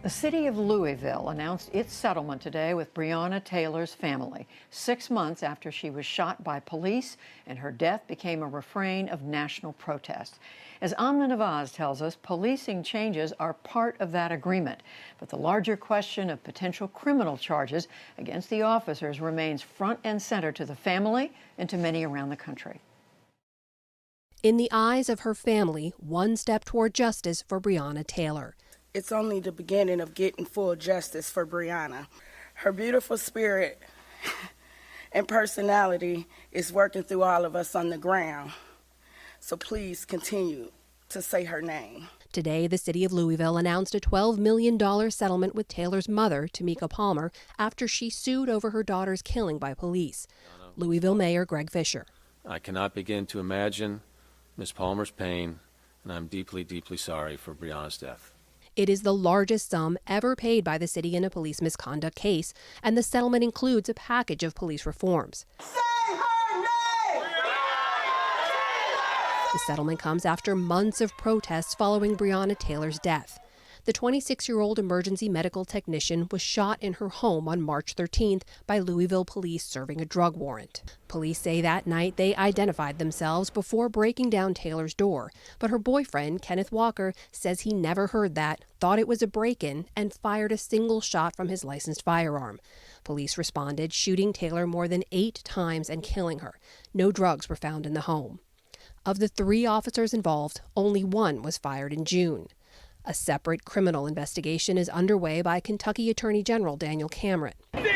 The city of Louisville announced its settlement today with Breonna Taylor's family, 6 months after she was shot by police and her death became a refrain of national protest. As Amna Nawaz tells us, policing changes are part of that agreement, but the larger question of potential criminal charges against the officers remains front and center to the family and to many around the country. In the eyes of her family, one step toward justice for Breonna Taylor. It's only the beginning of getting full justice for Breonna. Her beautiful spirit and personality is working through all of us on the ground. So please continue to say her name. Today, the city of Louisville announced a $12 million settlement with Taylor's mother, Tamika Palmer, after she sued over her daughter's killing by police. Louisville Mayor Greg Fisher. I cannot begin to imagine Ms. Palmer's pain, and I'm deeply, deeply sorry for Breonna's death. It is the largest sum ever paid by the city in a police misconduct case, and the settlement includes a package of police reforms. Say her name! The settlement comes after months of protests following Breonna Taylor's death. The 26-year-old emergency medical technician was shot in her home on March 13th by Louisville police serving a drug warrant. Police say that night they identified themselves before breaking down Taylor's door, but her boyfriend, Kenneth Walker, says he never heard that, thought it was a break-in, and fired a single shot from his licensed firearm. Police responded, shooting Taylor more than 8 times and killing her. No drugs were found in the home. Of the 3 officers involved, only one was fired in June. A separate criminal investigation is underway by Kentucky Attorney General Daniel Cameron. But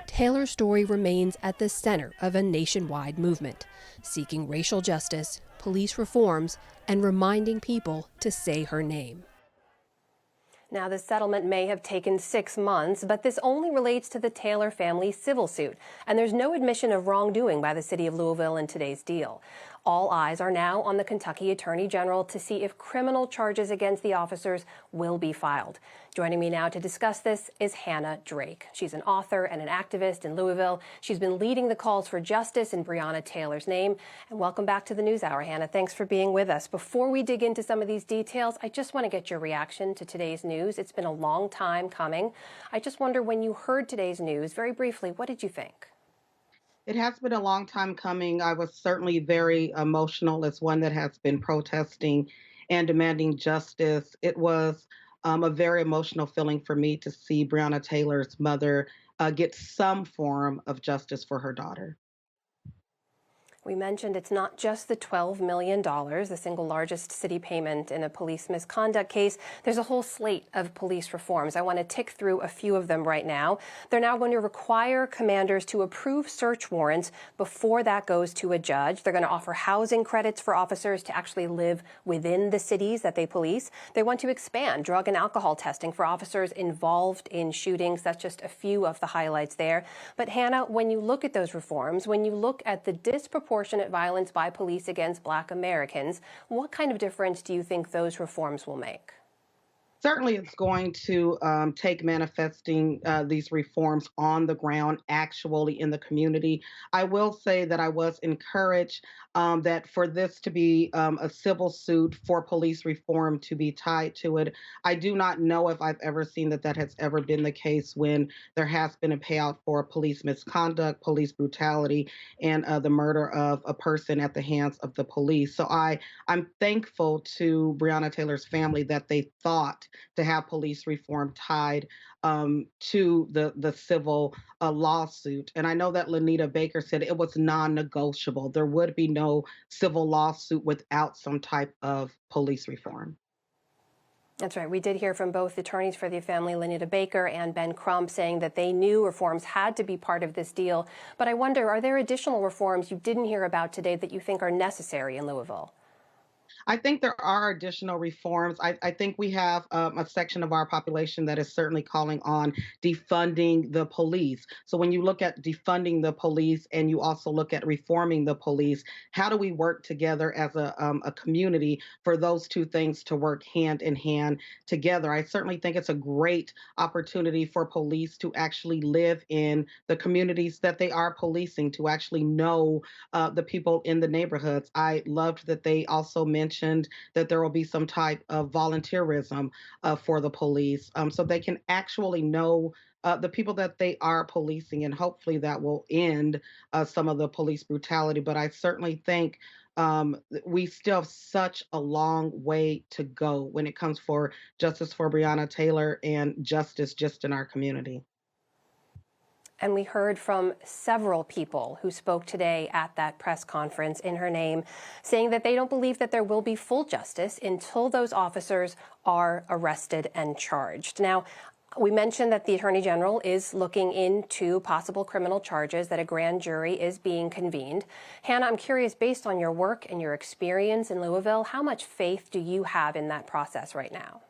Taylor's story remains at the center of a nationwide movement, seeking racial justice, police reforms, and reminding people to say her name. Now, the settlement may have taken 6 months, but this only relates to the Taylor family civil suit, and there's no admission of wrongdoing by the city of Louisville in today's deal. All eyes are now on the Kentucky Attorney General to see if criminal charges against the officers will be filed. Joining me now to discuss this is Hannah Drake. She's an author and an activist in Louisville. She's been leading the calls for justice in Breonna Taylor's name. And welcome back to the NewsHour, Hannah. Thanks for being with us. Before we dig into some of these details, I just want to get your reaction to today's news. It's been a long time coming. I just wonder, when you heard today's news, very briefly, what did you think? It has been a long time coming. I was certainly very emotional as one that has been protesting and demanding justice. It was a very emotional feeling for me to see Breonna Taylor's mother get some form of justice for her daughter. We mentioned it's not just the $12 million, the single largest city payment in a police misconduct case. There's a whole slate of police reforms. I want to tick through a few of them right now. They're now going to require commanders to approve search warrants before that goes to a judge. They're going to offer housing credits for officers to actually live within the cities that they police. They want to expand drug and alcohol testing for officers involved in shootings. That's just a few of the highlights there. But Hannah, when you look at those reforms, when you look at the disproportionate violence by police against Black Americans, what kind of difference do you think those reforms will make? Certainly, it's going to take manifesting these reforms on the ground, actually in the community. I will say that I was encouraged that for this to be a civil suit for police reform to be tied to it. I do not know if I've ever seen that has ever been the case when there has been a payout for police misconduct, police brutality, and the murder of a person at the hands of the police. So I'm thankful to Breonna Taylor's family that they thought to have police reform tied to the civil lawsuit. And I know that Lanita Baker said it was non-negotiable. There would be no civil lawsuit without some type of police reform. That's right. We did hear from both attorneys for the family, Lanita Baker and Ben Crump, saying that they knew reforms had to be part of this deal. But I wonder, are there additional reforms you didn't hear about today that you think are necessary in Louisville? I think there are additional reforms. I think we have a section of our population that is certainly calling on defunding the police. So when you look at defunding the police and you also look at reforming the police, how do we work together as a community for those two things to work hand in hand together? I certainly think it's a great opportunity for police to actually live in the communities that they are policing, to actually know the people in the neighborhoods. I loved that they also mentioned mentioned that there will be some type of volunteerism for the police so they can actually know the people that they are policing, and hopefully that will end some of the police brutality. But I certainly think we still have such a long way to go when it comes for justice for Breonna Taylor and justice just in our community. And we heard from several people who spoke today at that press conference in her name, saying that they don't believe that there will be full justice until those officers are arrested and charged. Now, we mentioned that the Attorney General is looking into possible criminal charges, that a grand jury is being convened. Hannah, I'm curious, based on your work and your experience in Louisville, how much faith do you have in that process right now?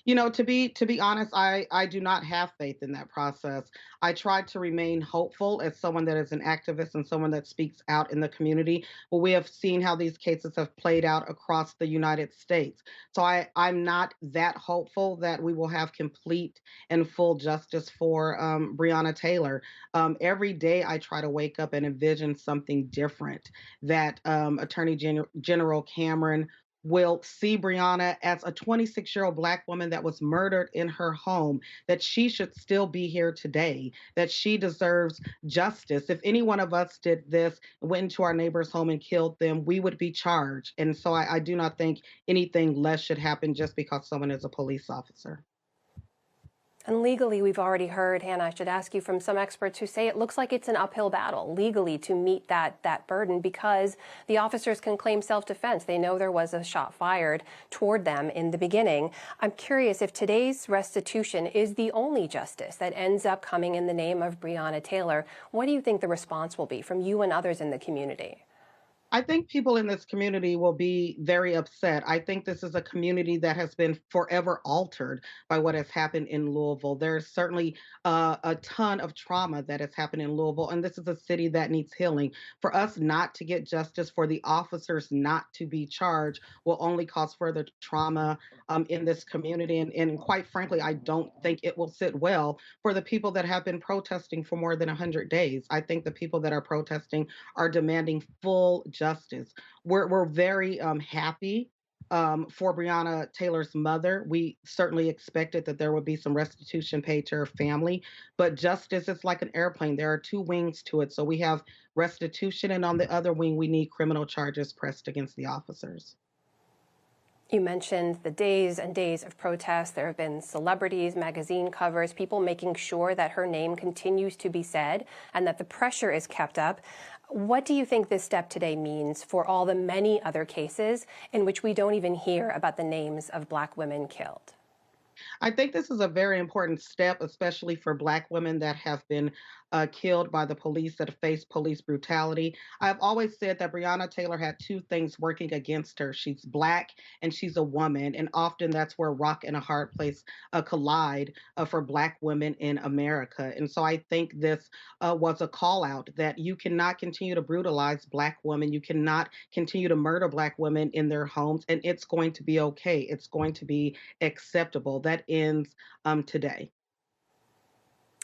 You know, to be honest, I do not have faith in that process. I try to remain hopeful as someone that is an activist and someone that speaks out in the community. But we have seen how these cases have played out across the United States. So I'm not that hopeful that we will have complete and full justice for Breonna Taylor. Every day I try to wake up and envision something different, that General Cameron will see Breonna as a 26-year-old Black woman that was murdered in her home, that she should still be here today, that she deserves justice. If any one of us did this, went into our neighbor's home and killed them, we would be charged. And so I do not think anything less should happen just because someone is a police officer. And legally, we've already heard, Hannah, I should ask you, from some experts who say it looks like it's an uphill battle legally to meet that burden, because the officers can claim self-defense. They know there was a shot fired toward them in the beginning. I'm curious if today's restitution is the only justice that ends up coming in the name of Breonna Taylor. What do you think the response will be from you and others in the community? I think people in this community will be very upset. I think this is a community that has been forever altered by what has happened in Louisville. There's certainly a ton of trauma that has happened in Louisville, and this is a city that needs healing. For us not to get justice, for the officers not to be charged, will only cause further trauma in this community. And quite frankly, I don't think it will sit well for the people that have been protesting for more than 100 days. I think the people that are protesting are demanding full justice. We're very happy for Breonna Taylor's mother. We certainly expected that there would be some restitution paid to her family, but justice is like an airplane. There are two wings to it. So we have restitution, and on the other wing, we need criminal charges pressed against the officers. You mentioned the days and days of protests. There have been celebrities, magazine covers, people making sure that her name continues to be said and that the pressure is kept up. What do you think this step today means for all the many other cases in which we don't even hear about the names of Black women killed? I think this is a very important step, especially for Black women that have been killed by the police, that have faced police brutality. I've always said that Breonna Taylor had two things working against her. She's Black and she's a woman, and often that's where rock and a hard place collide for Black women in America. And so I think this was a call out that you cannot continue to brutalize Black women. You cannot continue to murder Black women in their homes, and it's going to be okay. It's going to be acceptable. That ends today.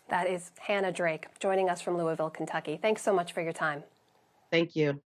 That is Hannah Drake joining us from Louisville, Kentucky. Thanks so much for your time. Thank you.